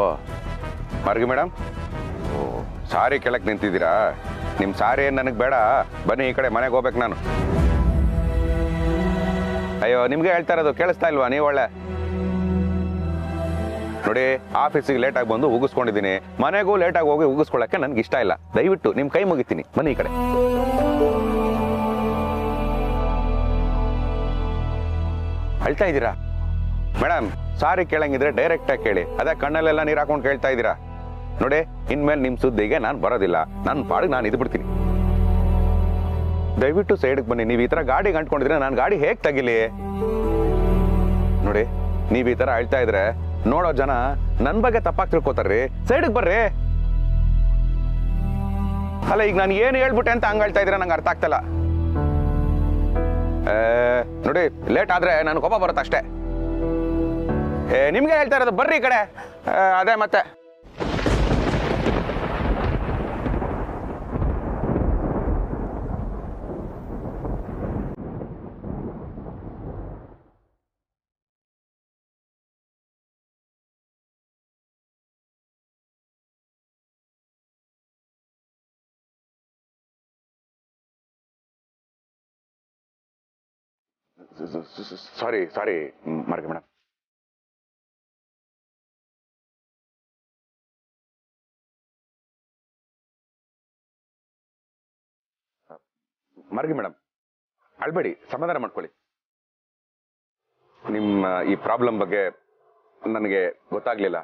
ಓ ಮಾರ್ಗಿ madam, ಓ ಸಾರಿ ಕೇಳಕ್ಕೆ ನಿಂತಿದ್ದೀರಾ? ನಿಮ್ಮ ಸಾರಿ ಏನು ನನಗೆ ಬೇಡ, ಬನ್ನಿ ಈ ಕಡೆ ಮನೆಗೆ ಹೋಗ್ಬೇಕು ನಾನು. ಅಯ್ಯೋ ನಿಮಗೆ ಹೇಳ್ತಾ ಇರೋದು ಕೇಳಿಸ್ತಾ ಇಲ್ವಾ? ನೀವು ಒಳ್ಳೆ ನೋಡಿ, ಆಫೀಸಿಗೆ ಲೇಟಾಗಿ ಬಂದು ಉಗಿಸ್ಕೊಂಡಿದ್ದೀನಿ, ಮನೆಗೂ ಲೇಟಾಗಿ ಹೋಗಿ ಉಗಿಸ್ಕೊಳ್ಳೋಕ್ಕೆ ನನಗೆ ಇಷ್ಟ ಇಲ್ಲ. ದಯವಿಟ್ಟು ನಿಮ್ಮ ಕೈ ಮುಗಿತೀನಿ, ಬನ್ನಿ ಈ ಕಡೆ. ಅಳ್ತಾ ಇದ್ದೀರಾ ಮೇಡಮ್? ಸಾರಿ ಕೇಳಂಗಿದ್ರೆ ಡೈರೆಕ್ಟಾಗಿ ಕೇಳಿ, ಅದೇ ಕಣ್ಣಲ್ಲೆಲ್ಲ ನೀರು ಹಾಕೊಂಡು ಕೇಳ್ತಾ ಇದ್ದೀರಾ. ನೋಡಿ, ಇನ್ಮೇಲೆ ನಿಮ್ಮ ಸುದ್ದಿಗೆ ನಾನು ಬರೋದಿಲ್ಲ, ನನ್ನ ಪಾಡಿಗೆ ನಾನು ಇದ್ಬಿಡ್ತೀನಿ. ದಯವಿಟ್ಟು ಸೈಡ್ಗೆ ಬನ್ನಿ. ನೀವು ಈ ಥರ ಗಾಡಿಗೆ ಅಂಟ್ಕೊಂಡಿದ್ರೆ ನಾನು ಗಾಡಿ ಹೇಗೆ ತೆಗಿಲಿ? ನೋಡಿ, ನೀವು ಈ ಥರ ಅಳ್ತಾ ಇದ್ರೆ ನೋಡೋ ಜನ ನನ್ನ ಬಗ್ಗೆ ತಪ್ಪಾಗಿ ತಿಳ್ಕೊತಾರ್ರಿ. ಸೈಡ್ಗೆ ಬರ್ರಿ. ಅಲ್ಲ, ಈಗ ನಾನು ಏನು ಹೇಳ್ಬಿಟ್ಟೆ ಅಂತ ಹಂಗೆ ಹೇಳ್ತಾ ಇದ್ರೆ ನಂಗೆ ಅರ್ಥ ಆಗ್ತಲ್ಲ. ನೋಡಿ, ಲೇಟ್ ಆದ್ರೆ ನನಗೆ ಕೋಪ ಬರುತ್ತೆ ಅಷ್ಟೇ. ನಿಮ್ಗೆ ಹೇಳ್ತಾ ಇರೋದು, ಬರ್ರಿ ಈ ಕಡೆ. ಅದೇ ಮತ್ತೆ ಸಾರಿ ಮಾರ್ಗಿ ಮೇಡಮ್. ಮಾರ್ಗಿ ಮೇಡಮ್, ಅಳ್ಬೇಡಿ, ಸಮಾಧಾನ ಮಾಡ್ಕೊಳ್ಳಿ. ನಿಮ್ಮ ಈ ಪ್ರಾಬ್ಲಮ್ ಬಗ್ಗೆ ನನಗೆ ಗೊತ್ತಾಗ್ಲಿಲ್ಲ.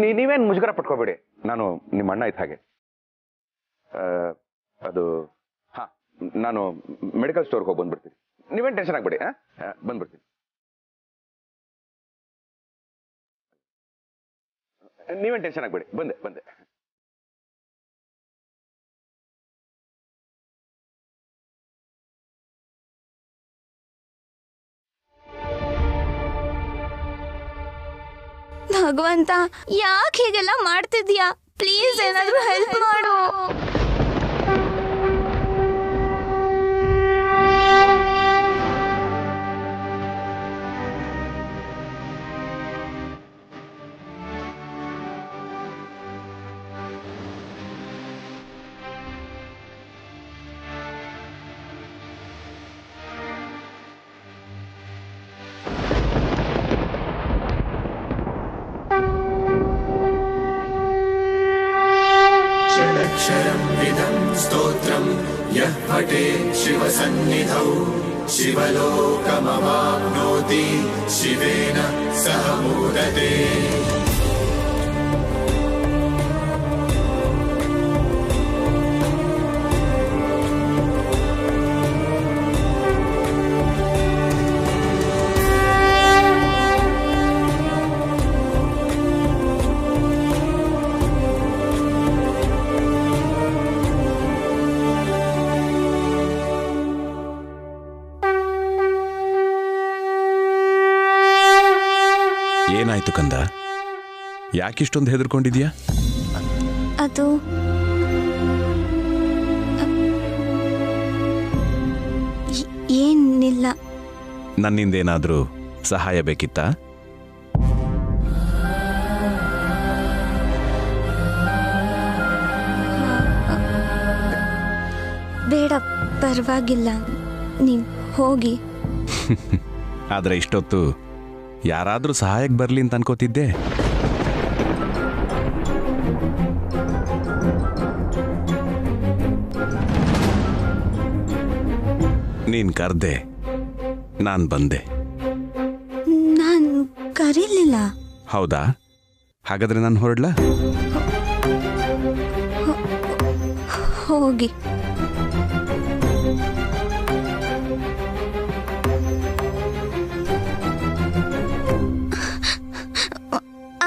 ನೀವೇನು ಮುಜುಗರ ಪಟ್ಕೋಬೇಡಿ, ನಾನು ನಿಮ್ಮ ಅಣ್ಣ ಇದ್ದ ಹಾಗೆ. ಅದು ಹಾ, ನಾನು ಮೆಡಿಕಲ್ ಸ್ಟೋರ್ಗೆ ಹೋಗಿ ಬಂದ್ಬಿಡ್ತೀನಿ. ನೀವೇನು ಟೆನ್ಷನ್ ಆಗ್ಬೇಡಿ, ಬಂದ್ಬಿಡ್ತೀನಿ. ನೀವೇನು ಟೆನ್ಷನ್ ಆಗ್ಬೇಡಿ, ಬಂದೆ. ಭಗವಂತ, ಯಾಕೆ ಹೀಗೆಲ್ಲ ಮಾಡ್ತಿದ್ಯಾ? ಪ್ಲೀಸ್ ಏನಾದ್ರೂ ಹೆಲ್ಪ್ ಮಾಡು. स्तोत्रं यः पठेत् शिवसन्निधौ शिवलोकमवाप्नोति शिवेन सह मोदते। ಏನಾಯ್ತು ಕಂದ? ಯಾಕಿಷ್ಟೊಂದು ಹೆದರ್ಕೊಂಡಿದ್ಯಾ? ಅದು ಏನಿಲ್ಲ. ನನ್ನಿಂದೇನಾದ್ರೂ ಸಹಾಯ ಬೇಕಿತ್ತಾ? ಬೇಡ, ಪರವಾಗಿಲ್ಲ, ನೀವು ಹೋಗಿ. ಆದ್ರೆ ಇಷ್ಟೊತ್ತು ಯಾರಾದ್ರೂ ಸಹಾಯಕ್ಕೆ ಬರ್ಲಿ ಅಂತ ಅನ್ಕೋತಿದ್ದೆ. ನೀನ್ ಕರ್ದೆ, ನಾನ್ ಬಂದೆ. ನಾನು ಕರೀಲಿಲ್ಲ. ಹೌದಾ? ಹಾಗಾದ್ರೆ ನಾನು ಹೊರಡ್ಲಾ? ಹೋಗಿ.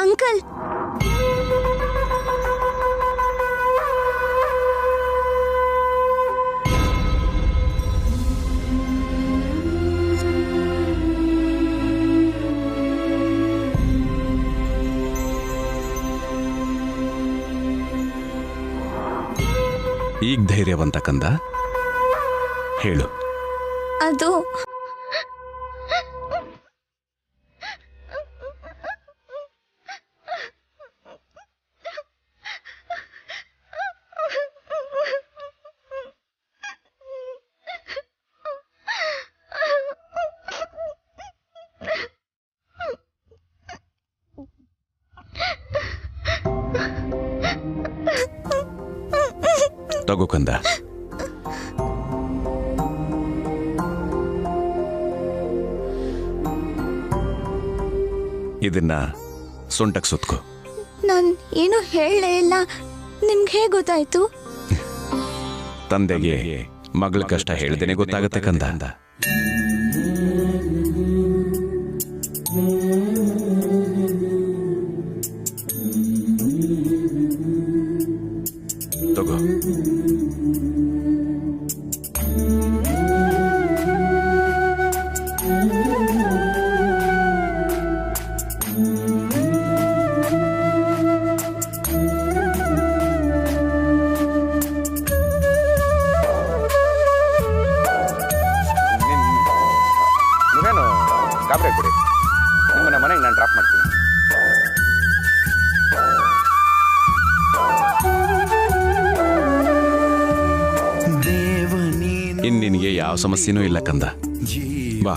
ಅಂಕಲ್, ಈಗ ಧೈರ್ಯವಂತ ಕಂದ, ಹೇಳು. ಅದು ತಗೋ ಕಂದ. ಇದನ್ನ ಸೊಂಟಕ್ಕೆ ಸುತ್ಕೋ. ನಾನು ಏನು ಹೇಳಲೇ ಇಲ್ಲ. ನಿಮ್ಗೆ ಹೇಗೆ ಗೊತ್ತಾಯ್ತು? ತಂದೆಗೆ ಮಗಳ ಕಷ್ಟ ಹೇಳ್ದೇನೆ ಗೊತ್ತಾಗತ್ತೆ ಕಂದ. ತಗೋ. ನೀವೇನು ಗಾಬರಿ ಬಿಡಿ, ನಿಮ್ಮನ್ನ ಮನೆಗೆ ನಾನು ಡ್ರಾಪ್ ಮಾಡ್ತೀನಿ. ಇನ್ ನಿನಗೆ ಯಾವ ಸಮಸ್ಯೆನೂ ಇಲ್ಲ ಕಂದ. ಬಾ,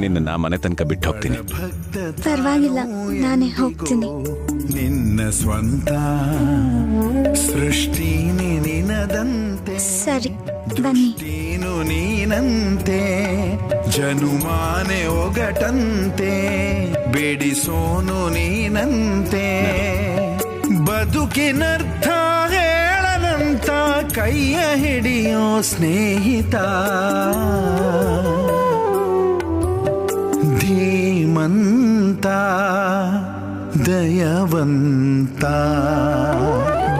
ನಿನ್ನ ಮನೆ ತನಕ ಬಿಟ್ಟು ಹೋಗ್ತೀನಿ. ಪರವಾಗಿಲ್ಲ, ನಾನೇ ಹೋಗ್ತೀನಿ. ನಿನ್ನ ಸ್ವಂತ ಸೃಷ್ಟಿ ನಿನದಂತೆ, ಸರಿ ಬನ್ನಿ. ನೀನು ನೀನಂತೆ, ಜನುಮಾನೆ ಒಗಟಂತೆ, ಬೇಡಿಸೋನು ನೀನಂತೆ, ಬದುಕಿನರ್ಥ ಹೇಳನಂತ ಕೈಯ ಹಿಡಿಯೋ ಸ್ನೇಹಿತ, ಧೀಮಂತ ದಯವಂತ,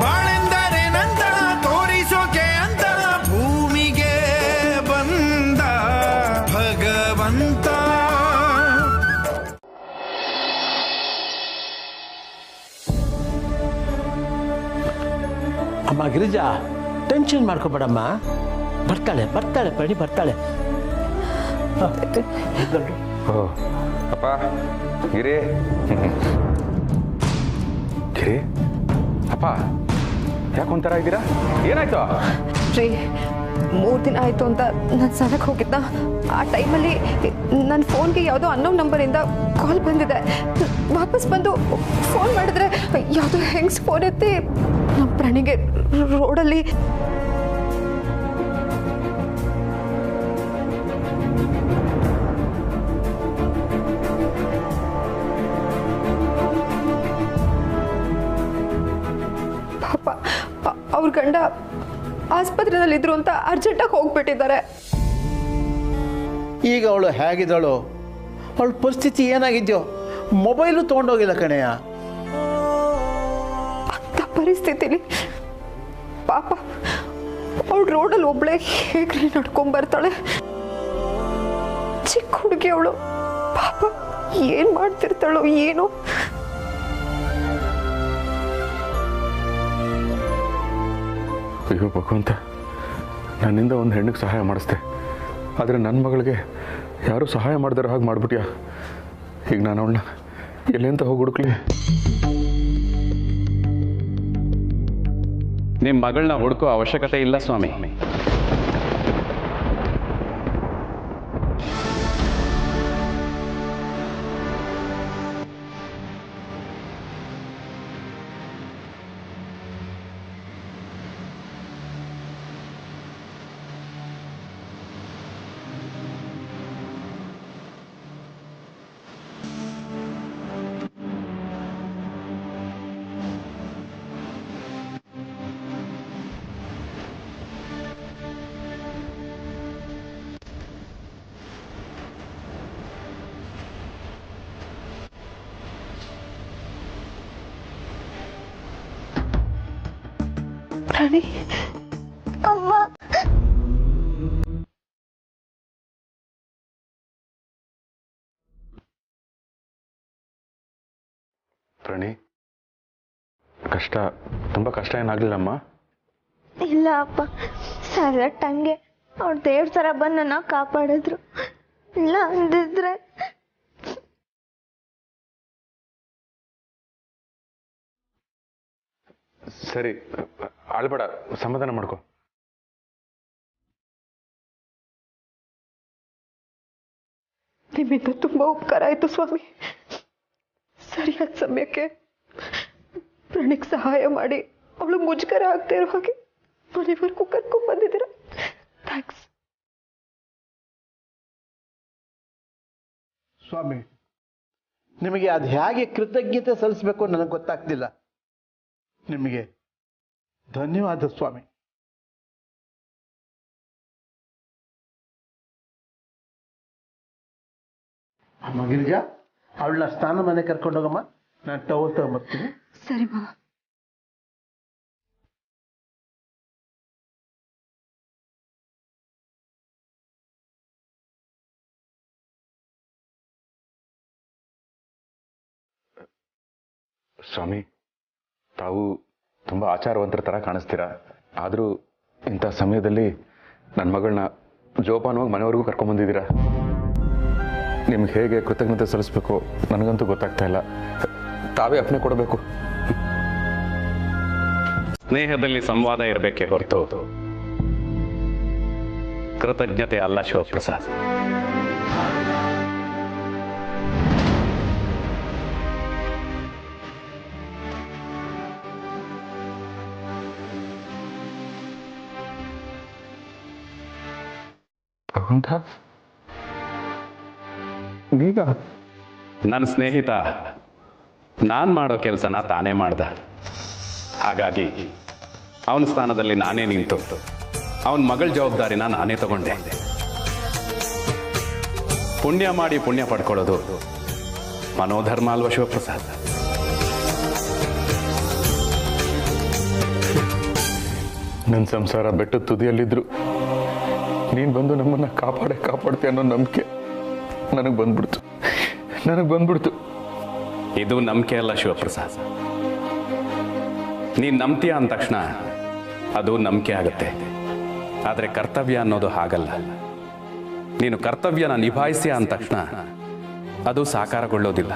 ಬಾಳೆಂದರೇನಂತ ತೋರಿಸೋಕೆ ಅಂತ ಭೂಮಿಗೆ ಬಂದ ಭಗವಂತ. ಅಮ್ಮ ಗಿರಿಜಾ, ಟೆನ್ಷನ್ ಮಾಡ್ಕೋಬೇಡಮ್ಮ, ಬರ್ತಾಳೆ ಬರ್ತಾಳೆ ಪ್ರಣಿ ಬರ್ತಾಳೆ. ಓ ಅಪ್ಪ, ಗಿರಿ ಗಿರಿ ಅಪ್ಪ, ಯಾಕೊಂಥರ ಇದ್ದೀರಾ? ಏನಾಯ್ತು? ರೀ, 3 ದಿನ ಆಯಿತು ಅಂತ ನಾನು ಸರಕ್ಕೆ ಹೋಗಿದ್ದ. ಆ ಟೈಮಲ್ಲಿ ನನ್ನ ಫೋನ್ಗೆ ಯಾವುದೋ ಅನ್ನೋ ನಂಬರಿಂದ ಕಾಲ್ ಬಂದಿದೆ. ವಾಪಸ್ ಬಂದು ಫೋನ್ ಮಾಡಿದ್ರೆ ಯಾವುದೋ ಹೆಂಗ್ಸ್ ಫೋನ್ ಎತ್ತಿ ನಮ್ಮ ಪ್ರಾಣಿಗೆ ರೋಡಲ್ಲಿ ಪಾಪ ಅವ್ರ ಗಂಡ ಆಸ್ಪತ್ರೆಯಲ್ಲಿದ್ರು ಅಂತ ಅರ್ಜೆಂಟಾಗಿ ಹೋಗ್ಬಿಟ್ಟಿದ್ದಾರೆ. ಈಗ ಅವಳು ಹೇಗಿದ್ದಾಳು? ಅವಳ ಪರಿಸ್ಥಿತಿ ಏನಾಗಿದ್ಯೋ? ಮೊಬೈಲು ತೊಗೊಂಡೋಗಿಲ್ಲ ಕಣೆಯ. ಅಂತ ಪರಿಸ್ಥಿತಿಲಿ ಪಾಪ ಅವಳು ರೋಡಲ್ಲಿ ಒಬ್ಳೆ ಹೇಗ್ರಿ ನಡ್ಕೊಂಡ್ಬರ್ತಾಳೆ? ಚಿಕ್ಕ ಹುಡುಗಿ ಅವಳು, ಪಾಪ ಏನ್ ಮಾಡ್ತಿರ್ತಾಳೋ ಏನೋ. ಅಯ್ಯೋ ಭಗವಂತ, ನನ್ನಿಂದ ಒಂದು ಹೆಣ್ಣಿಗೆ ಸಹಾಯ ಮಾಡಿಸ್ದೆ, ಆದರೆ ನನ್ನ ಮಗಳಿಗೆ ಯಾರೂ ಸಹಾಯ ಮಾಡಿದಾರೆ ಹಾಗೆ ಮಾಡ್ಬಿಟ್ಯಾ. ಈಗ ನಾನು ಅವಳನ್ನ ಎಲ್ಲಿಂದ ಹೋಗಿ ಹುಡುಕ್ಲಿ? ನಿಮ್ಮ ಮಗಳನ್ನ ಹುಡುಕೋ ಅವಶ್ಯಕತೆ ಇಲ್ಲ ಸ್ವಾಮಿ. ಪ್ರಾಣಿ, ಅಮ್ಮ, ಪ್ರಣಿ, ಕಷ್ಟ, ತುಂಬ ಕಷ್ಟ ಏನಾಗಲಿಲ್ಲಮ್ಮ? ಇಲ್ಲ ಅಪ್ಪ, ಸರಿಯಾದ ಟೈಮ್ಗೆ ಅವ್ರ ದೇವ್ರ ಥರ ಬಂದು ನನ್ನ ಕಾಪಾಡಿದ್ರು. ಇಲ್ಲ ಅಂದಿದ್ರೆ ಸರಿ, ಆಳ್ಬೇಡ, ಸಮಾಧಾನ ಮಾಡ್ಕೊ. ನಿಮ್ಮಿಂದ ತುಂಬಾ ಉಪಕಾರ ಆಯ್ತು ಸ್ವಾಮಿ. ಸರಿಯಾದ ಸಮಯಕ್ಕೆ ಪ್ರಾಣಿಗೆ ಸಹಾಯ ಮಾಡಿ ಅವಳು ಮುಜುಗರ ಆಗ್ತಾ ಇರೋ ಹಾಗೆ ಮನೆವರೆಗೂ ಕರ್ಕೊಂಡ್ ಬಂದಿದ್ದೀರಾ. ಥ್ಯಾಂಕ್ಸ್. ಸ್ವಾಮಿ, ನಿಮಗೆ ಅದು ಹೇಗೆ ಕೃತಜ್ಞತೆ ಸಲ್ಲಿಸಬೇಕು ನನಗೆ ಗೊತ್ತಾಗ್ತಿಲ್ಲ. ನಿಮಗೆ ಧನ್ಯವಾದ ಸ್ವಾಮಿ. ಅಮ್ಮ ಗಿರಿಜಾ, ಅವಳನ್ನ ಸ್ನಾನ ಮನೆ ಕರ್ಕೊಂಡೋಗಮ್ಮ. ನಾನು ಟವಲ್ ತಗೊಂಬರ್ತೀನಿ. ಸರಿ ಮಾವ. ಸ್ವಾಮಿ, ತಾವು ತುಂಬ ಆಚಾರವಂತರ ಥರ ಕಾಣಿಸ್ತೀರಾ. ಆದರೂ ಇಂಥ ಸಮಯದಲ್ಲಿ ನನ್ನ ಮಗಳನ್ನ ಜೋಪಾನವಾಗಿ ಮನೆವರೆಗೂ ಕರ್ಕೊಂಬಂದಿದ್ದೀರಾ. ನಿಮ್ಗೆ ಹೇಗೆ ಕೃತಜ್ಞತೆ ಸಲ್ಲಿಸ್ಬೇಕು ನನಗಂತೂ ಗೊತ್ತಾಗ್ತಾ ಇಲ್ಲ. ತಾವೇ ಅಪ್ಪಣೆ ಕೊಡಬೇಕು. ಸ್ನೇಹದಲ್ಲಿ ಸಂವಾದ ಇರಬೇಕೇ ಹೊರತು ಕೃತಜ್ಞತೆ ಅಲ್ಲ ಶಿವಪ್ರಸಾದ್. ನನ್ನ ಸ್ನೇಹಿತ ನಾನು ಮಾಡೋ ಕೆಲಸನ ತಾನೇ ಮಾಡ್ದ. ಹಾಗಾಗಿ ಅವನ ಸ್ಥಾನದಲ್ಲಿ ನಾನೇ ನಿಂತು ಅವನ ಮಗಳ ಜವಾಬ್ದಾರಿನ ನಾನೇ ತಗೊಂಡೆ. ಪುಣ್ಯ ಮಾಡಿ ಪುಣ್ಯ ಪಡ್ಕೊಳ್ಳೋದು ಮನೋಧರ್ಮ ಅಲ್ವ ಶಿವಪ್ರಸಾದ್? ನನ್ನ ಸಂಸಾರ ಬೆಟ್ಟದ ತುದಿಯಲ್ಲಿದ್ರು ನೀನು ಬಂದು ನಮ್ಮನ್ನು ಕಾಪಾಡ್ತೀಯ ಅನ್ನೋ ನಂಬಿಕೆ ನನಗೆ ಬಂದ್ಬಿಡ್ತು. ಇದು ನಂಬಿಕೆ ಅಲ್ಲ ಶಿವಪ್ರಸಾದ್. ನೀನು ನಂಬ್ತೀಯ ಅಂದ ತಕ್ಷಣ ಅದು ನಂಬಿಕೆ ಆಗುತ್ತೆ. ಆದರೆ ಕರ್ತವ್ಯ ಅನ್ನೋದು ಹಾಗಲ್ಲ. ನೀನು ಕರ್ತವ್ಯನ ನಿಭಾಯಿಸಿಯ ಅಂದ ತಕ್ಷಣ ಅದು ಸಾಕಾರಗೊಳ್ಳೋದಿಲ್ಲ.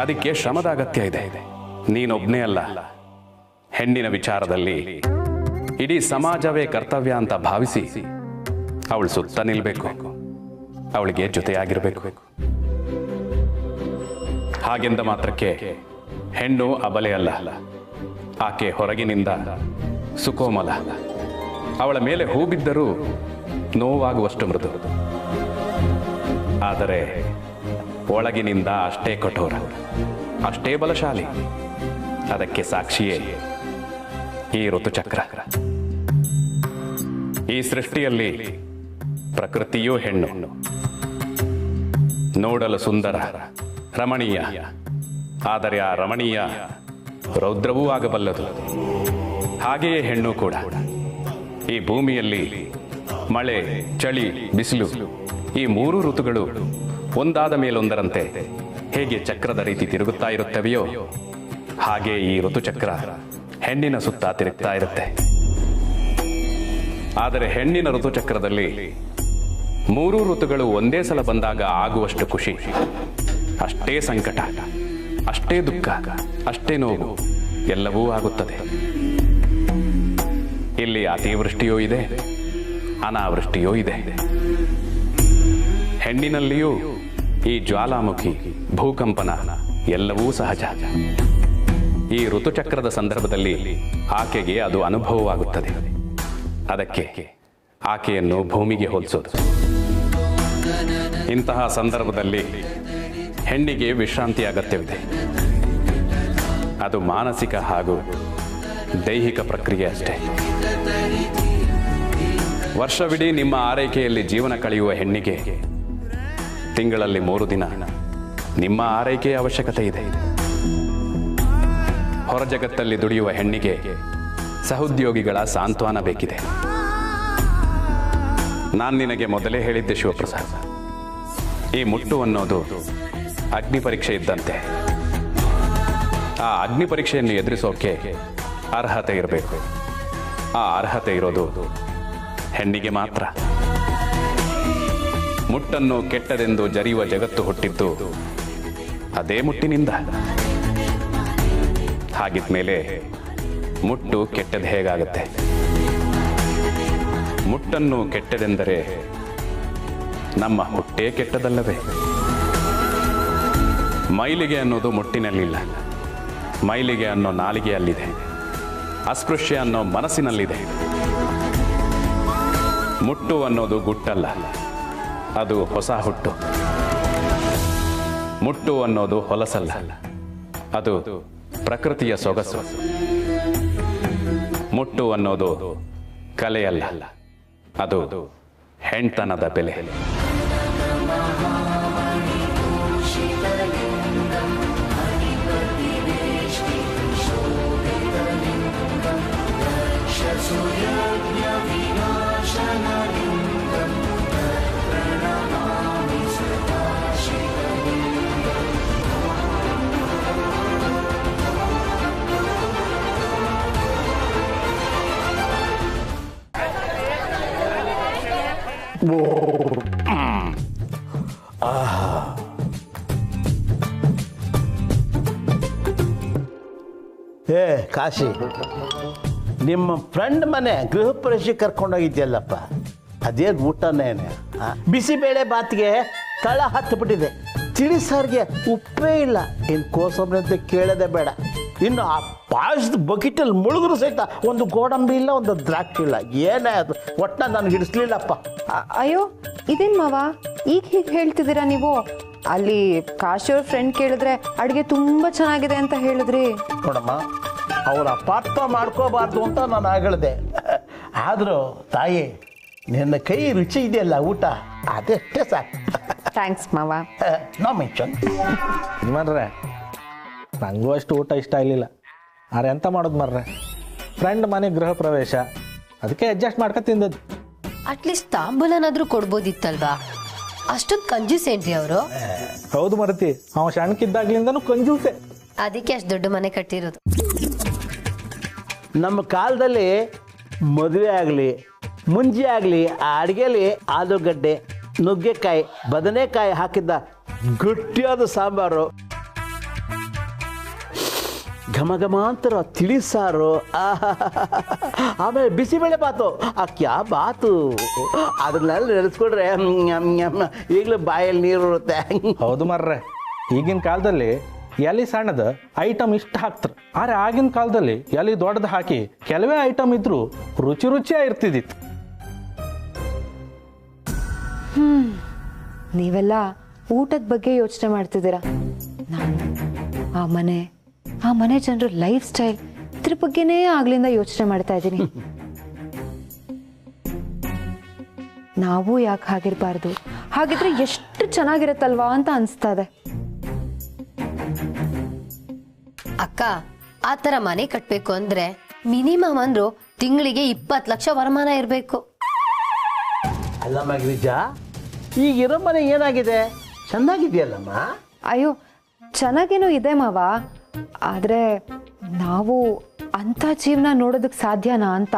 ಅದಕ್ಕೆ ಶ್ರಮದ ಅಗತ್ಯ ಇದೆ. ನೀನೊಬ್ಬನೇ ಅಲ್ಲ, ಹೆಣ್ಣಿನ ವಿಚಾರದಲ್ಲಿ ಇಡೀ ಸಮಾಜವೇ ಕರ್ತವ್ಯ ಅಂತ ಭಾವಿಸಿ ಅವಳು ಸುತ್ತ ನಿಲ್ಬೇಕು, ಅವಳಿಗೆ ಜೊತೆಯಾಗಿರ್ಬೇಕು. ಹಾಗೆಂದ ಮಾತ್ರಕ್ಕೆ ಹೆಣ್ಣು ಅಬಲೆ ಅಲ್ಲ. ಆಕೆ ಹೊರಗಿನಿಂದ ಸುಕೋಮಲ. ಅವಳ ಮೇಲೆ ಹೂ ಬಿದ್ದರೂ ನೋವಾಗುವಷ್ಟು ಮೃದು. ಆದರೆ ಒಳಗಿನಿಂದ ಅಷ್ಟೇ ಕಠೋರ, ಅಷ್ಟೇ ಬಲಶಾಲಿ. ಅದಕ್ಕೆ ಸಾಕ್ಷಿಯೇ ಈ ಋತುಚಕ್ರ. ಈ ಸೃಷ್ಟಿಯಲ್ಲಿ ಪ್ರಕೃತಿಯೂ ಹೆಣ್ಣು, ನೋಡಲು ಸುಂದರ ರಮಣೀಯ. ಆದರೆ ಆ ರಮಣೀಯ ರೌದ್ರವೂ ಆಗಬಲ್ಲದು. ಹಾಗೆಯೇ ಹೆಣ್ಣು ಕೂಡ. ಈ ಭೂಮಿಯಲ್ಲಿ ಮಳೆ, ಚಳಿ, ಬಿಸಿಲು, ಈ ಮೂರು ಋತುಗಳು ಒಂದಾದ ಮೇಲೊಂದರಂತೆ ಹೇಗೆ ಚಕ್ರದ ರೀತಿ ತಿರುಗುತ್ತಾ ಇರುತ್ತವೆಯೋ ಹಾಗೆ ಈ ಋತುಚಕ್ರ ಹೆಣ್ಣಿನ ಸುತ್ತ ತಿರುಗ್ತಾ ಇರುತ್ತೆ. ಆದರೆ ಹೆಣ್ಣಿನ ಋತುಚಕ್ರದಲ್ಲಿ ಮೂರೂ ಋತುಗಳು ಒಂದೇ ಸಲ ಬಂದಾಗ ಆಗುವಷ್ಟು ಖುಷಿ, ಅಷ್ಟೇ ಸಂಕಟ, ಅಷ್ಟೇ ದುಃಖ, ಅಷ್ಟೇ ನೋವು, ಎಲ್ಲವೂ ಆಗುತ್ತದೆ. ಇಲ್ಲಿ ಅತಿವೃಷ್ಟಿಯೂ ಇದೆ, ಅನಾವೃಷ್ಟಿಯೂ ಇದೆ. ಹೆಣ್ಣಿನಲ್ಲಿಯೂ ಈ ಜ್ವಾಲಾಮುಖಿ, ಭೂಕಂಪನ ಎಲ್ಲವೂ ಸಹಜ. ಈ ಋತುಚಕ್ರದ ಸಂದರ್ಭದಲ್ಲಿ ಆಕೆಗೆ ಅದು ಅನುಭವವಾಗುತ್ತದೆ. ಅದಕ್ಕೆ ಆಕೆಯನ್ನು ಭೂಮಿಗೆ ಹೋಲಿಸೋದು. ಇಂತಹ ಸಂದರ್ಭದಲ್ಲಿ ಹೆಣ್ಣಿಗೆ ವಿಶ್ರಾಂತಿ ಅಗತ್ಯವಿದೆ. ಅದು ಮಾನಸಿಕ ಹಾಗೂ ದೈಹಿಕ ಪ್ರಕ್ರಿಯೆ ಅಷ್ಟೇ. ವರ್ಷವಿಡೀ ನಿಮ್ಮ ಆರೈಕೆಯಲ್ಲಿ ಜೀವನ ಕಳೆಯುವ ಹೆಣ್ಣಿಗೆ ತಿಂಗಳಲ್ಲಿ 3 ದಿನ ನಿಮ್ಮ ಆರೈಕೆಯ ಅವಶ್ಯಕತೆ ಇದೆ. ಹೊರ ಜಗತ್ತಲ್ಲಿ ದುಡಿಯುವ ಹೆಣ್ಣಿಗೆ ಸಹೋದ್ಯೋಗಿಗಳ ಸಾಂತ್ವನ ಬೇಕಿದೆ. ನಾನು ನಿನಗೆ ಮೊದಲೇ ಹೇಳಿದ್ದೆ ಶಿವಪ್ರಸಾದ್, ಈ ಮುಟ್ಟು ಅನ್ನೋದು ಅಗ್ನಿ ಪರೀಕ್ಷೆ ಇದ್ದಂತೆ. ಆ ಅಗ್ನಿ ಪರೀಕ್ಷೆಯನ್ನು ಎದುರಿಸೋಕೆ ಅರ್ಹತೆ ಇರಬೇಕು. ಆ ಅರ್ಹತೆ ಇರೋದು ಹೆಣ್ಣಿಗೆ ಮಾತ್ರ. ಮುಟ್ಟನ್ನು ಕೆಟ್ಟದೆಂದು ಜರಿಯುವ ಜಗತ್ತು ಹುಟ್ಟಿದ್ದು ಅದೇ ಮುಟ್ಟಿನಿಂದ. ಹಾಗಿದ್ಮೇಲೆ ಮುಟ್ಟು ಕೆಟ್ಟದ್ದು ಹೇಗಾಗುತ್ತೆ? ಮುಟ್ಟನ್ನು ಕೆಟ್ಟದೆಂದರೆ ನಮ್ಮ ಹುಟ್ಟೇ ಕೆಟ್ಟದಲ್ಲವೇ? ಮೈಲಿಗೆ ಅನ್ನೋದು ಮುಟ್ಟಿನಲ್ಲಿಲ್ಲ, ಮೈಲಿಗೆ ಅನ್ನೋ ನಾಲಿಗೆಯಲ್ಲಿದೆ. ಅಸ್ಪೃಶ್ಯ ಅನ್ನೋ ಮನಸ್ಸಿನಲ್ಲಿದೆ. ಮುಟ್ಟು ಅನ್ನೋದು ಗುಟ್ಟಲ್ಲ, ಅದು ಹೊಸ ಹುಟ್ಟು. ಮುಟ್ಟು ಅನ್ನೋದು ಹೊಲಸಲ್ಲ, ಅದು ಪ್ರಕೃತಿಯ ಸೊಗಸು. ಮುಟ್ಟು ಅನ್ನೋದು ಕಲೆಯಲ್ಲ, ಅದು ಹೆಣ್ತನದ ಬೆಲೆ. ಏ ಕಾಶಿ, ನಿಮ್ಮ ಫ್ರೆಂಡ್ ಮನೆ ಗೃಹ ಪ್ರವೇಶಕ್ಕೆ ಕರ್ಕೊಂಡೋಗಿದ್ಯಲ್ಲಪ್ಪ, ಅದೇನು ಊಟನೇನೆ? ಬಿಸಿಬೇಳೆ ಬಾತ್ಗೆ ತಳ ಹತ್ತಿಬಿಟ್ಟಿದೆ, ತಿಳಿ ಸಾರಿಗೆ ಉಪ್ಪೇ ಇಲ್ಲ. ಇನ್ನು ಕೋಸಂಬರಿ ಅಂತ ಕೇಳೋದೇ ಬೇಡ. ಇನ್ನು ಆ ಪಾಯಸದ ಬಕೆಟಲ್ಲಿ ಮುಳುಗರು ಸಹಿತ ಒಂದು ಗೋಡಂಬಿ ಇಲ್ಲ, ಒಂದು ದ್ರಾಕ್ಷಿ ಇಲ್ಲ. ಏನೇ ಅದು, ಒಟ್ಟ ನನಗೆ ಹಿಡಿಸ್ಲಿಲ್ಲಪ್ಪ. ಅಯ್ಯೋ ಇದೇನು ಮಾವ ಈಗ ಹೀಗೆ ಹೇಳ್ತಿದ್ದೀರಾ ನೀವು? ಅಲ್ಲಿ ಕಾಶಿಯವ್ರ ಫ್ರೆಂಡ್ ಕೇಳಿದ್ರೆ ಅಡುಗೆ ತುಂಬ ಚೆನ್ನಾಗಿದೆ ಅಂತ ಹೇಳಿದ್ರಿ. ನೋಡಮ್ಮ, ಅವ್ರ ಅಪಾರ್ಥ ಮಾಡ್ಕೋಬಾರ್ದು ಅಂತ ನಾನು ಹೇಳಿದೆ. ಆದರೂ ತಾಯಿ, ನಿನ್ನ ಕೈ ರುಚಿ ಇದೆಯಲ್ಲ ಊಟ, ಅದೆಷ್ಟೇ ಸಾಕು. ಥ್ಯಾಂಕ್ಸ್ ಮಾವ. No mention. ಮರ್ರೆ, ನನಗೂ ಅಷ್ಟು ಊಟ ಇಷ್ಟ ಆಗಲಿಲ್ಲ. ಆದ್ರೆ ಎಂತ ಮಾಡೋದು ಮರ್ರೆ, ಫ್ರೆಂಡ್ ಮನೆ ಗೃಹ ಪ್ರವೇಶ, ಅದಕ್ಕೆ ಅಡ್ಜಸ್ಟ್ ಮಾಡ್ಕೊ ತಿಂದದ್ದು. ಅಟ್ಲೀಸ್ಟ್ ತಾಂಬೂಲನಾದ್ರೂ ಕೊಡ್ಬೋದಿತ್ತಲ್ವಾ? ಅಷ್ಟೊಂದು ಕಂಜೂಸ್ ಏನ್ರಿ ಅವರು? ಹೌದು ಮರತಿ, ಅವ ಸಣ್ಣಕ್ಕಿದ್ದಾಗ್ಲಿಂದನೂ ಕಂಜೂಸೆ. ಅದಕ್ಕೆ ಅಷ್ಟು ದೊಡ್ಡ ಮನೆ ಕಟ್ಟಿರೋದು. ನಮ್ಮ ಕಾಲದಲ್ಲಿ ಮದುವೆ ಆಗಲಿ ಮುಂಜಿ ಆಗಲಿ, ಆ ಅಡುಗೆಲಿ ಆಲೂಗಡ್ಡೆ, ನುಗ್ಗೆಕಾಯಿ, ಬದನೆಕಾಯಿ ಹಾಕಿದ್ದ ಗಟ್ಟಿಯಾದ ಸಾಂಬಾರು, ಘಮ ಘಮಾಂತರ ತಿಳಿ ಸಾರು, ಆಮೇಲೆ ಬಿಸಿಬೇಳೆ ಬಾತು. ಆ ಕ್ಯಾ ಬಾತು, ಅದನ್ನೆಲ್ಲ ನೆನೆಸ್ಕೊಂಡ್ರೆ ಈಗಲೂ ಬಾಯಲ್ಲಿ ನೀರು ಇರುತ್ತೆ. ಹೌದು ಮರ್ರೆ, ಈಗಿನ ಕಾಲದಲ್ಲಿ ಎಲೆ ಸಣ್ಣದ ಐಟಮ್ ಇಷ್ಟ ಹಾಕ್ತಾರೆ. ಆದ್ರೆ ಆಗಿನ ಕಾಲದಲ್ಲಿ ಎಲೆ ದೊಡ್ಡದು ಹಾಕಿ ಕೆಲವೇ ಐಟಮ್ ಇದ್ರು ರುಚಿ ರುಚಿಯಾಗಿರ್ತಿದ್ದಿತ್ತು. ನೀವೆಲ್ಲ ಊಟದ ಬಗ್ಗೆ ಯೋಚನೆ ಮಾಡ್ತಿದ್ದೀರಾ. ನಾನು ಆ ಮನೆ ಜನರ ಲೈಫ್ ಸ್ಟೈಲ್ ಇದ್ರ ಬಗ್ಗೆನೇ ಆಗ್ಲಿಂದ ಯೋಚನೆ ಮಾಡ್ತಾ ಇದ್ದೀನಿ. ನಾವು ಯಾಕೆ ಹಾಗಿರ್ಬಾರ್ದು? ಹಾಗಿದ್ರೆ ಎಷ್ಟು ಚೆನ್ನಾಗಿರತ್ತಲ್ವಾ ಅಂತ ಅನಿಸ್ತಾ ಇದೆ. ಅಕ್ಕ, ಆ ಥರ ಮನೆ ಕಟ್ಟಬೇಕು ಅಂದ್ರೆ ಮಿನಿಮಮ್ ಅಂದ್ರು ತಿಂಗಳಿಗೆ 20 ಲಕ್ಷ ವರಮಾನ ಇರಬೇಕು. ಅಲ್ಲಮ್ಮ ಗಿರಿಜ, ಈಗಿರೋ ಮನೆ ಏನಾಗಿದೆ? ಚೆನ್ನಾಗಿದೆಯಲ್ಲಮ್ಮ? ಅಯ್ಯೋ ಚೆನ್ನಾಗೇನೋ ಇದೆ ಮಾವ, ಆದರೆ ನಾವು ಅಂಥ ಜೀವನ ನೋಡೋದಕ್ಕೆ ಸಾಧ್ಯನಾ ಅಂತ.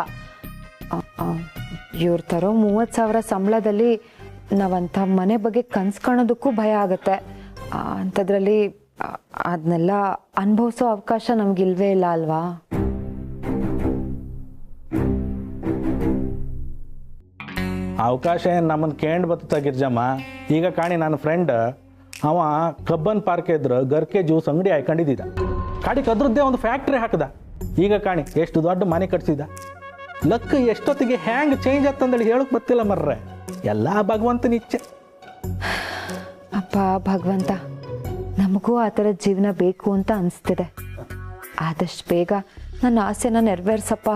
ಇವ್ರ ತರೋ 30,000 ಸಂಬಳದಲ್ಲಿ ನಾವಂಥ ಮನೆ ಬಗ್ಗೆ ಕನ್ಸು ಕಾಣೋದಕ್ಕೂ ಭಯ ಆಗುತ್ತೆ. ಅಂಥದ್ರಲ್ಲಿ ಅದನ್ನೆಲ್ಲ ಅನುಭವಿಸೋ ಅವಕಾಶ ನಮಗಿಲ್ವೇ ಇಲ್ಲ ಅಲ್ವಾ? ಅವಕಾಶ ಏನು ನಮ್ಮನ್ನು ಕೇಂಡ್ ಬತ್ತ ಗಿರ್ಜಮ್ಮ. ಈಗ ಕಾಣಿ, ನನ್ನ ಫ್ರೆಂಡ್ ಅವ ಕಬ್ಬನ್ ಪಾರ್ಕ್ ಇದ್ರ ಗರ್ಕೆ ಜ್ಯೂಸ್ ಅಂಗಡಿ ಹಾಕೊಂಡಿದ್ದ. ಕಾಡಿಗೆ ಅದ್ರದ್ದೇ ಒಂದು ಫ್ಯಾಕ್ಟ್ರಿ ಹಾಕದ. ಈಗ ಕಾಣಿ ಎಷ್ಟು ದೊಡ್ಡ ಮನೆ ಕಟ್ಸಿದ. ಲಕ್ ಎಷ್ಟೊತ್ತಿಗೆ ಹ್ಯಾಂಗ್ ಚೇಂಜ್ ಆತಂದೇಳಿ ಹೇಳಕ್ ಬರ್ತಿಲ್ಲ ಮರ್ರೆ. ಎಲ್ಲ ಭಗವಂತನ ಇಚ್ಛೆ. ಅಪ್ಪ ಭಗವಂತ, ನಮಗೂ ಆ ಥರದ ಜೀವನ ಬೇಕು ಅಂತ ಅನಿಸ್ತಿದೆ. ಆದಷ್ಟು ಬೇಗ ನನ್ನ ಆಸೆನ ನೆರವೇರ್ಸಪ್ಪ.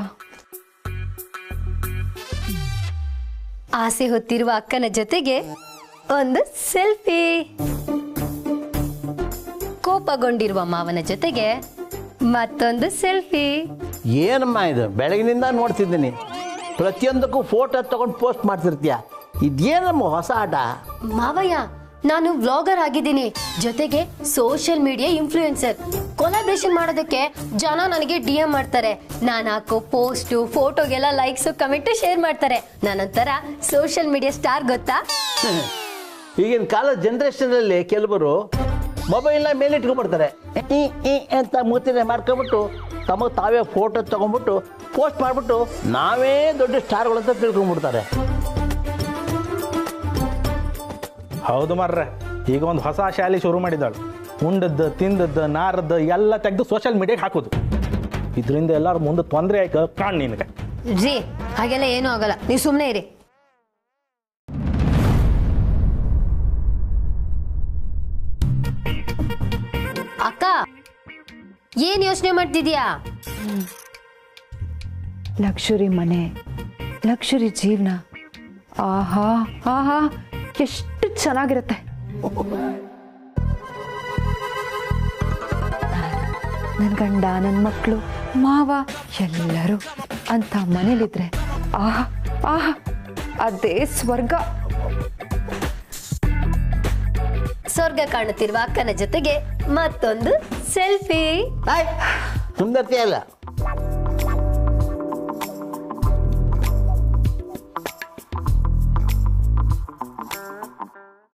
ಆಸೆ ಹೊತ್ತಿರುವ ಅಕ್ಕನ ಜೊತೆಗೆ ಒಂದು ಸೆಲ್ಫಿ. ಕೋಪಗೊಂಡಿರುವ ಮಾವನ ಜೊತೆಗೆ ಮತ್ತೊಂದು ಸೆಲ್ಫಿ. ಏನಮ್ಮ ಇದು? ಬೆಳಗಿನಿಂದ ನೋಡ್ತಿದ್ದೀನಿ, ಪ್ರತಿಯೊಂದಕ್ಕೂ ಫೋಟೋ ತಗೊಂಡು ಪೋಸ್ಟ್ ಮಾಡ್ತಿರ್ತೀಯ. ಇದೇನಮ್ಮ ಹೊಸ ಆಟ? ಮಾವಯ್ಯ, ನಾನು ವ್ಲಾಗರ್ ಆಗಿದ್ದೀನಿ, ಜೊತೆಗೆ ಸೋಷಿಯಲ್ ಮೀಡಿಯಾ ಇನ್ಫ್ಲೂಯೆನ್ಸರ್. ಕೊಲಾಬ್ರೇಷನ್ ಮಾಡೋದಕ್ಕೆ ಜನ ನನಗೆ DM ಮಾಡ್ತಾರೆ. ನಾನು ಹಾಕೋ ಪೋಸ್ಟು ಫೋಟೋಗೆಲ್ಲ ಲೈಕ್ಸು ಕಮೆಂಟು ಶೇರ್ ಮಾಡ್ತಾರೆ. ನಾನೊಂಥರ ಸೋಷಿಯಲ್ ಮೀಡಿಯಾ ಸ್ಟಾರ್, ಗೊತ್ತಾ? ಈಗಿನ ಕಾಲದ ಜನ್ರೇಷನಲ್ಲಿ ಕೆಲವರು ಮೊಬೈಲ್ನ ಮೇಲೆ ಇಟ್ಕೊಂಡ್ಬಿಡ್ತಾರೆ. ಅಂತ ಮೂತಿನ ಮಾಡ್ಕೊಂಬಿಟ್ಟು ತಮಗೆ ತಾವೇ ಫೋಟೋ ತಗೊಂಡ್ಬಿಟ್ಟು ಪೋಸ್ಟ್ ಮಾಡಿಬಿಟ್ಟು ನಾವೇ ದೊಡ್ಡ ಸ್ಟಾರ್ಗಳಂತ ತಿಳ್ಕೊಂಡ್ಬಿಡ್ತಾರೆ. ಹೌದು ಮರ್ರೆ, ಈಗ ಒಂದು ಹೊಸ ಶಾಲೆ ಶುರು ಮಾಡಿದ್ದಾಳು. ಉಂಡದ್ದು ತಿಂದದ್ದು ನಾರದ್ದು ಎಲ್ಲ ತೆಗೆದು ಸೋಷಿಯಲ್ ಮೀಡಿಯಾಗೆ ಹಾಕೋದು. ಇದರಿಂದ ಎಲ್ಲರ ಮುಂದೆ ತೊಂದರೆ ಆಯ್ಕ ಕಾಣ್ ನಿನಗೆ. ಜಿ ಹಾಗೆಲ್ಲ ಏನೂ ಆಗಲ್ಲ, ನೀವು ಸುಮ್ಮನೆ ಇರಿ. ಅಕ್ಕ ಏನ್ ಯೋಚನೆ ಮಾಡ್ತಿದ್ಯಾ? ಲಕ್ಷುರಿ ಮನೆ, ಲಕ್ಷುರಿ ಜೀವನ, ಆಹಾ ಆಹಾ ಎಷ್ಟು ಚೆನ್ನಾಗಿರುತ್ತೆ. ನನ್ನ ಗಂಡ, ನನ್ನ ಮಕ್ಕಳು, ಮಾವ ಎಲ್ಲರೂ ಅಂತ ಮನೇಲಿದ್ರೆ ಆಹಾ ಆಹಾ ಅದೇ ಸ್ವರ್ಗ. ಸ್ವರ್ಗ ಕಾಣುತ್ತಿರುವ ಅಕ್ಕನ ಜೊತೆಗೆ ಮತ್ತೊಂದು ಸೆಲ್ಫಿ. ಸುಂದರತೆ ಅಲ್ಲ